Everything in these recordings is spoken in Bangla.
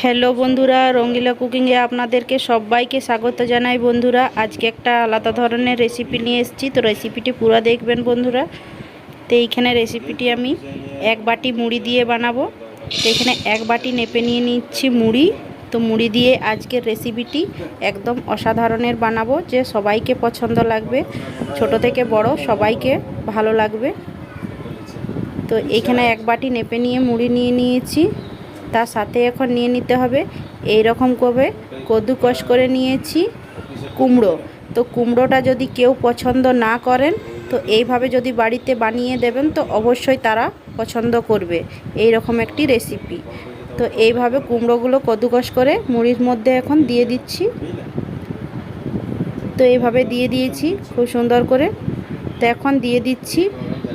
হ্যালো বন্ধুরা, রঙ্গিলা কুকিংয়ে আপনাদেরকে সবাইকে স্বাগত জানাই। বন্ধুরা, আজকে একটা আলাদা ধরনের রেসিপি নিয়ে এসেছি। তো রেসিপিটি পুরো দেখবেন বন্ধুরা। তো এইখানে রেসিপিটি আমি এক বাটি মুড়ি দিয়ে বানাবো। তো এখানে এক বাটি নেপে নিয়ে নিচ্ছি মুড়ি। তো মুড়ি দিয়ে আজকের রেসিপিটি একদম অসাধারণের বানাবো, যে সবাইকে পছন্দ লাগবে, ছোট থেকে বড় সবাইকে ভালো লাগবে। তো এইখানে এক বাটি নেপে নিয়ে মুড়ি নিয়ে নিয়েছি। তার সাথে এখন নিয়ে নিতে হবে এই রকম করে কদ্দুকস করে নিয়েছি কুমড়ো। তো কুমড়োটা যদি কেউ পছন্দ না করেন, তো এইভাবে যদি বাড়িতে বানিয়ে দেবেন তো অবশ্যই তারা পছন্দ করবে এই রকম একটি রেসিপি। তো এইভাবে কুমড়োগুলো কদ্দুকস করে মুড়ির মধ্যে এখন দিয়ে দিচ্ছি। তো এইভাবে দিয়ে দিয়েছি খুব সুন্দর করে। তো এখন দিয়ে দিচ্ছি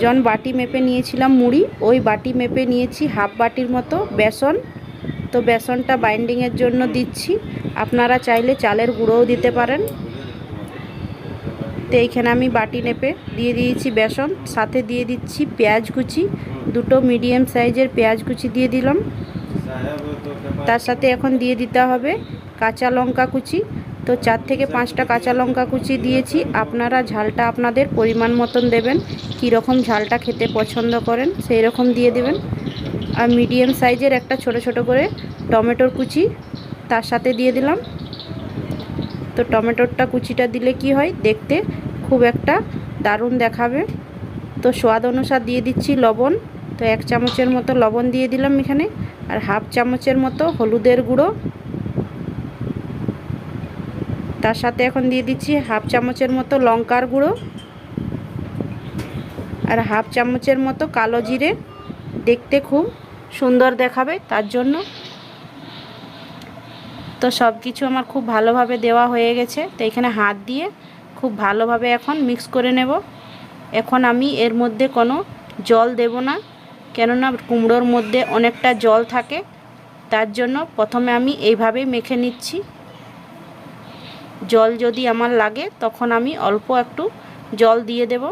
যখন বাটি মেপে নিয়েছিলাম মুড়ি, ওই বাটি মেপে নিয়েছি হাফ বাটির মতো বেসন। তো বেসনটা বাইন্ডিংয়ের জন্য দিচ্ছি, আপনারা চাইলে চালের গুঁড়োও দিতে পারেন। তো এইখানে আমি বাটি মেপে দিয়ে দিয়েছি বেসন, সাথে দিয়ে দিচ্ছি পেঁয়াজ কুচি, দুটো মিডিয়াম সাইজের পেঁয়াজ কুচি দিয়ে দিলাম। তার সাথে এখন দিয়ে দিতে হবে কাঁচা লঙ্কা কুচি। তো 4 থেকে 5টা কাঁচা লঙ্কা কুচি দিয়েছি। আপনারা ঝালটা আপনাদের পরিমাণ মতন দেবেন, কীরকম ঝালটা খেতে পছন্দ করেন সেই রকম দিয়ে দেবেন। আর মিডিয়াম সাইজের একটা ছোট ছোট করে টমেটোর কুচি তার সাথে দিয়ে দিলাম। তো টমেটোরটা কুচিটা দিলে কি হয়, দেখতে খুব একটা দারুণ দেখাবে। তো স্বাদ অনুসার দিয়ে দিচ্ছি লবণ। তো 1 চামচের মতো লবণ দিয়ে দিলাম এখানে, আর হাফ চামচের মতো হলুদের গুঁড়ো। তার সাথে এখন দিয়ে দিচ্ছি হাফ চামচের মতো লঙ্কার গুঁড়ো, আর হাফ চামচের মতো কালো জিরে, দেখতে খুব সুন্দর দেখাবে তার জন্য। তো সব কিছু আমার খুব ভালোভাবে দেওয়া হয়ে গেছে। তো এখানে হাত দিয়ে খুব ভালোভাবে এখন মিক্স করে নেব। এখন আমি এর মধ্যে কোনো জল দেব না, কেননা কুমড়োর মধ্যে অনেকটা জল থাকে। তার জন্য প্রথমে আমি এইভাবেই মেখে নিচ্ছি। জল যদি আমার লাগে তখন আমি অল্প একটু জল দিয়ে দেব।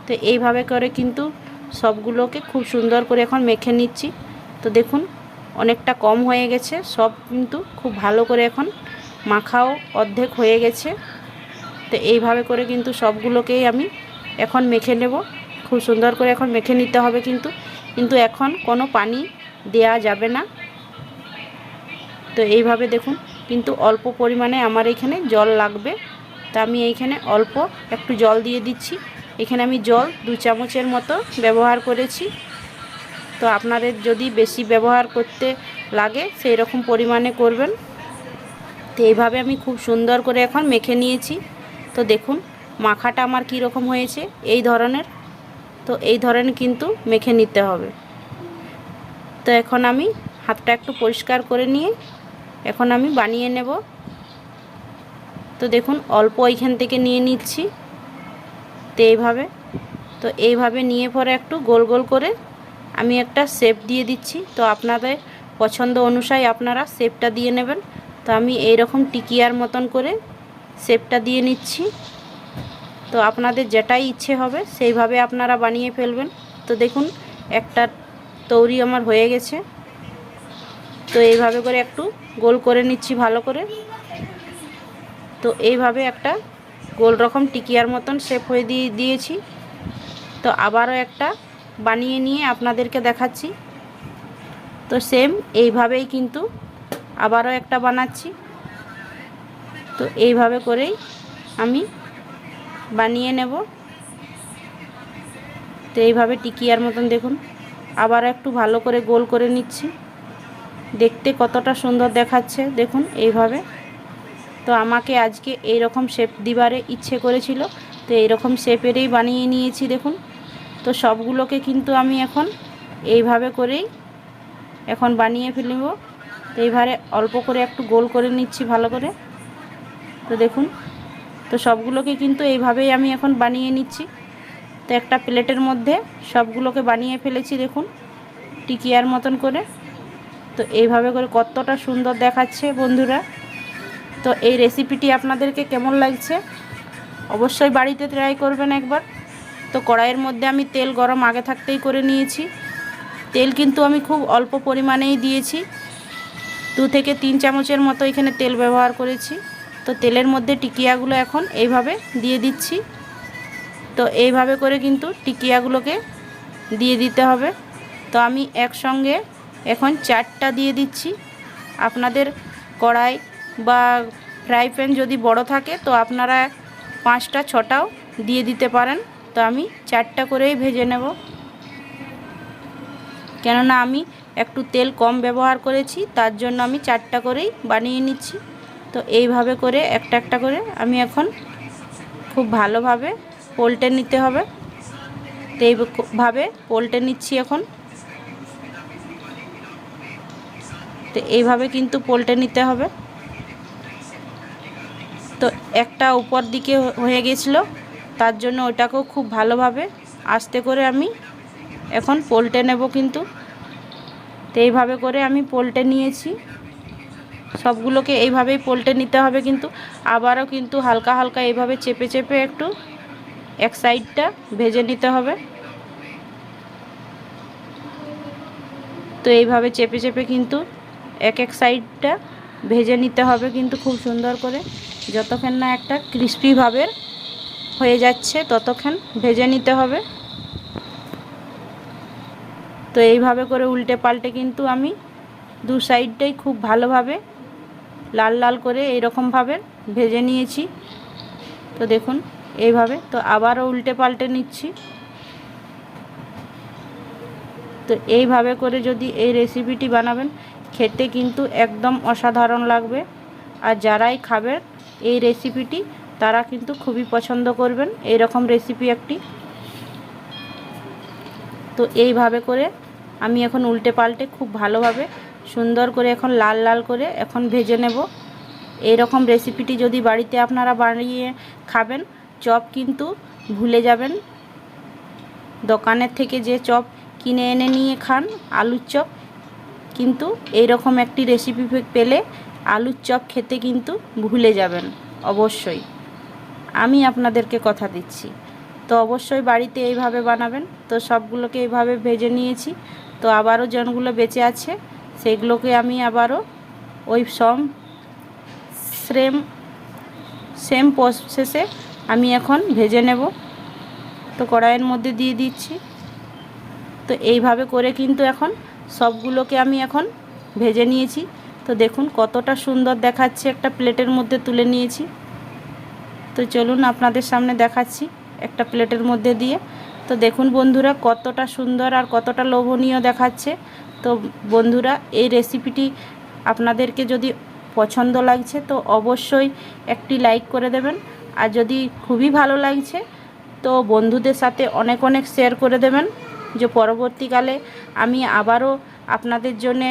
তো এইভাবে করে কিন্তু সবগুলোকে খুব সুন্দর করে এখন মেখে নিচ্ছি। তো দেখুন অনেকটা কম হয়ে গেছে, সব কিন্তু খুব ভালো করে এখন মাখাও অর্ধেক হয়ে গেছে। তো এইভাবে করে কিন্তু সবগুলোকেই আমি এখন মেখে নেব। খুব সুন্দর করে এখন মেখে নিতে হবে, কিন্তু এখন কোনো পানি দেয়া যাবে না। তো এইভাবে দেখুন কিন্তু অল্প পরিমাণে আমার এখানে জল লাগবে। তা আমি এইখানে অল্প একটু জল দিয়ে দিচ্ছি। এখানে আমি জল 2 চামচের মতো ব্যবহার করেছি। তো আপনাদের যদি বেশি ব্যবহার করতে লাগে সেই রকম পরিমাণে করবেন। তো এইভাবে আমি খুব সুন্দর করে এখন মেখে নিয়েছি। তো দেখুন মাখাটা আমার কী রকম হয়েছে, এই ধরনের। তো এই ধরনের কিন্তু মেখে নিতে হবে। তো এখন আমি হাতটা একটু পরিষ্কার করে নিয়ে এখন আমি বানিয়ে নেব। তো দেখুন অল্প এইখান থেকে নিয়ে নিচ্ছি। তো এইভাবে নিয়ে পরে একটু গোল গোল করে আমি একটা শেপ দিয়ে দিচ্ছি। তো আপনাদের পছন্দ অনুযায়ী আপনারা শেপটা দিয়ে নেবেন। তো আমি এই রকম টিকিয়ার মতন করে শেপটা দিয়ে নিচ্ছি। তো আপনাদের যেটাই ইচ্ছে হবে সেইভাবে আপনারা বানিয়ে ফেলবেন। তো দেখুন একটা তৈরি আমার হয়ে গেছে। তো এইভাবে করে একটু গোল করে নিচ্ছি ভালো করে। তো এইভাবে একটা গোল রকম টিকিয়ার মতন শেপ হয়ে দিয়েছি। তো আবারও একটা বানিয়ে নিয়ে আপনাদেরকে দেখাচ্ছি। তো সেম এইভাবেই কিন্তু আবারও একটা বানাচ্ছি। তো এইভাবে করেই আমি বানিয়ে নেব। তো এইভাবে টিকিয়ার মতন দেখুন আবার একটু ভালো করে গোল করে নিচ্ছি, দেখতে কতটা সুন্দর দেখাচ্ছে দেখুন এইভাবে। তো আমাকে আজকে এই রকম শেপ দিবারে ইচ্ছে করেছিল, তো এই রকম শেপেরই বানিয়ে নিয়েছি দেখুন। তো সবগুলোকে কিন্তু আমি এখন এইভাবে করেই এখন বানিয়ে ফেলব। তো এইভাবে অল্প করে একটু গোল করে নিচ্ছি ভালো করে। তো দেখুন তো সবগুলোকে কিন্তু এইভাবেই আমি এখন বানিয়ে নিচ্ছি। তো একটা প্লেটের মধ্যে সবগুলোকে বানিয়ে ফেলেছি দেখুন টিকিয়ার মতন করে। তো এইভাবে করে কতটা সুন্দর দেখাচ্ছে বন্ধুরা। তো এই রেসিপিটি আপনাদেরকে কেমন লাগছে অবশ্যই বাড়িতে ট্রাই করবেন একবার। তো কড়াইয়ের মধ্যে আমি তেল গরম আগে থাকতেই করে নিয়েছি। তেল কিন্তু আমি খুব অল্প পরিমাণেই দিয়েছি। 2 থেকে 3 চামচের মতো এখানে তেল ব্যবহার করেছি। তো তেলের মধ্যে টিকিয়াগুলো এখন এইভাবে দিয়ে দিচ্ছি। তো এইভাবে করে কিন্তু টিকিয়াগুলোকে দিয়ে দিতে হবে। তো আমি একসঙ্গে এখন 4টা দিয়ে দিচ্ছি। আপনাদের কড়াই বা ফ্রাই প্যান যদি বড় থাকে তো আপনারা 5টা 6টাও দিয়ে দিতে পারেন। তো আমি 4টা করেই ভেজে নেব, কেননা আমি একটু তেল কম ব্যবহার করেছি, তার জন্য আমি 4টা করেই বানিয়ে নিচ্ছি। তো এইভাবে করে একটা একটা করে আমি এখন খুব ভালোভাবে পলটে নিতে হবে। তো এইভাবে পলটে নিচ্ছি এখন। তো এইভাবে কিন্তু পলটে নিতে হবে। তো একটা উপর দিকে হয়ে গেছিলো, তার জন্য ওটাকেও খুব ভালোভাবে আস্তে করে আমি এখন পলটে নেব কিন্তু। তো এইভাবে করে আমি পলটে নিয়েছি, সবগুলোকে এইভাবেই পলটে নিতে হবে কিন্তু। আবারও কিন্তু হালকা হালকা এইভাবে চেপে চেপে একটু এক সাইডটা ভেজে নিতে হবে। তো এইভাবে চেপে চেপে কিন্তু এক সাইডটা ভেজে নিতে হবে কিন্তু খুব সুন্দর করে, যতক্ষণ না একটা ক্রিস্পি ভাবের হয়ে যাচ্ছে ততক্ষণ ভেজে নিতে হবে। তো এইভাবে করে উল্টে পাল্টে কিন্তু আমি 2 সাইডটাই খুব ভালোভাবে লাল লাল করে এইরকমভাবে ভেজে নিয়েছি। তো দেখুন এইভাবে। তো আবারও উল্টে পাল্টে নিচ্ছি। তো এইভাবে করে যদি এই রেসিপিটি বানাবেন, খেতে কিন্তু একদম অসাধারণ লাগবে। আর যারাই খাবেন এই রেসিপিটি তারা কিন্তু খুবই পছন্দ করবেন এইরকম রেসিপি একটি। তো এইভাবে করে আমি এখন উল্টে পাল্টে খুব ভালোভাবে সুন্দর করে এখন লাল লাল করে এখন ভেজে নেব। এইরকম রেসিপিটি যদি বাড়িতে আপনারা বানিয়ে খাবেন, চপ কিন্তু ভুলে যাবেন। দোকানের থেকে যে চপ কিনে এনে নিয়ে খান আলুর চপ, কিন্তু এইরকম একটি রেসিপি পেলে আলুর চপ খেতে কিন্তু ভুলে যাবেন অবশ্যই, আমি আপনাদেরকে কথা দিচ্ছি। তো অবশ্যই বাড়িতে এইভাবে বানাবেন। তো সবগুলোকে এইভাবে ভেজে নিয়েছি। তো আবারও যেগুলো বেঁচে আছে সেগুলোকে আমি আবারও ওই সেম প্রসেসে আমি এখন ভেজে নেব। তো কড়াইয়ের মধ্যে দিয়ে দিচ্ছি। তো এইভাবে করে কিন্তু এখন সবগুলোকে আমি এখন ভেজে নিয়েছি। তো দেখুন কতটা সুন্দর দেখাচ্ছে, একটা প্লেটের মধ্যে তুলে নিয়েছি। তো চলুন আপনাদের সামনে দেখাচ্ছি একটা প্লেটের মধ্যে দিয়ে। তো দেখুন বন্ধুরা কতটা সুন্দর আর কতটা লোভনীয় দেখাচ্ছে। তো বন্ধুরা এই রেসিপিটি আপনাদেরকে যদি পছন্দ লাগছে তো অবশ্যই একটি লাইক করে দেবেন। আর যদি খুবই ভালো লাগছে তো বন্ধুদের সাথে অনেক অনেক শেয়ার করে দেবেন, যে পরবর্তীকালে আমি আবারও আপনাদের জন্যে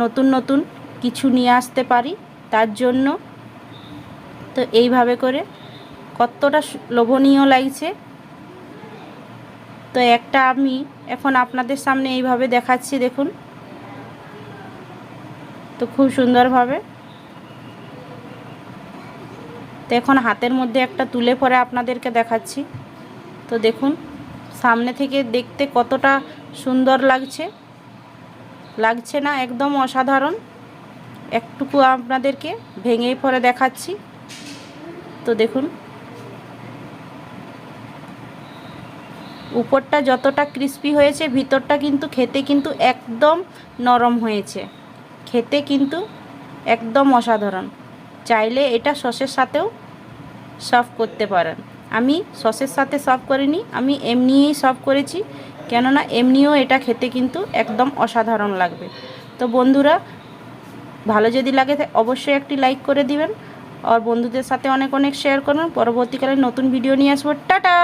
নতুন নতুন কিছু নিয়ে আসতে পারি তার জন্য। তো এইভাবে করে কতটা লোভনীয় লাগছে। তো একটা আমি এখন আপনাদের সামনে এইভাবে দেখাচ্ছি দেখুন। তো খুব সুন্দরভাবে। তো এখন হাতের মধ্যে একটা তুলে পরে আপনাদেরকে দেখাচ্ছি। তো দেখুন সামনে থেকে দেখতে কতটা সুন্দর লাগছে না? একদম অসাধারণ। একটুকু আপনাদেরকে ভেঙেই পরে দেখাচ্ছি। তো দেখুন উপরটা যতটা ক্রিস্পি হয়েছে ভিতরটা কিন্তু খেতে কিন্তু একদম নরম হয়েছে, খেতে কিন্তু একদম অসাধারণ। চাইলে এটা সসের সাথেও সার্ভ করতে পারেন। আমি সসের সাথে সার্ভ করিনি, আমি এমনিই সার্ভ করেছি, কেননা এমনিও এটা খেতে কিন্তু একদম অসাধারণ লাগবে। তো বন্ধুরা ভালো যদি লাগে অবশ্যই একটি লাইক করে দিবেন আর বন্ধুদের সাথে অনেক অনেক শেয়ার করুন। পরবর্তীকালে নতুন ভিডিও নিয়ে আসবো। টাটা।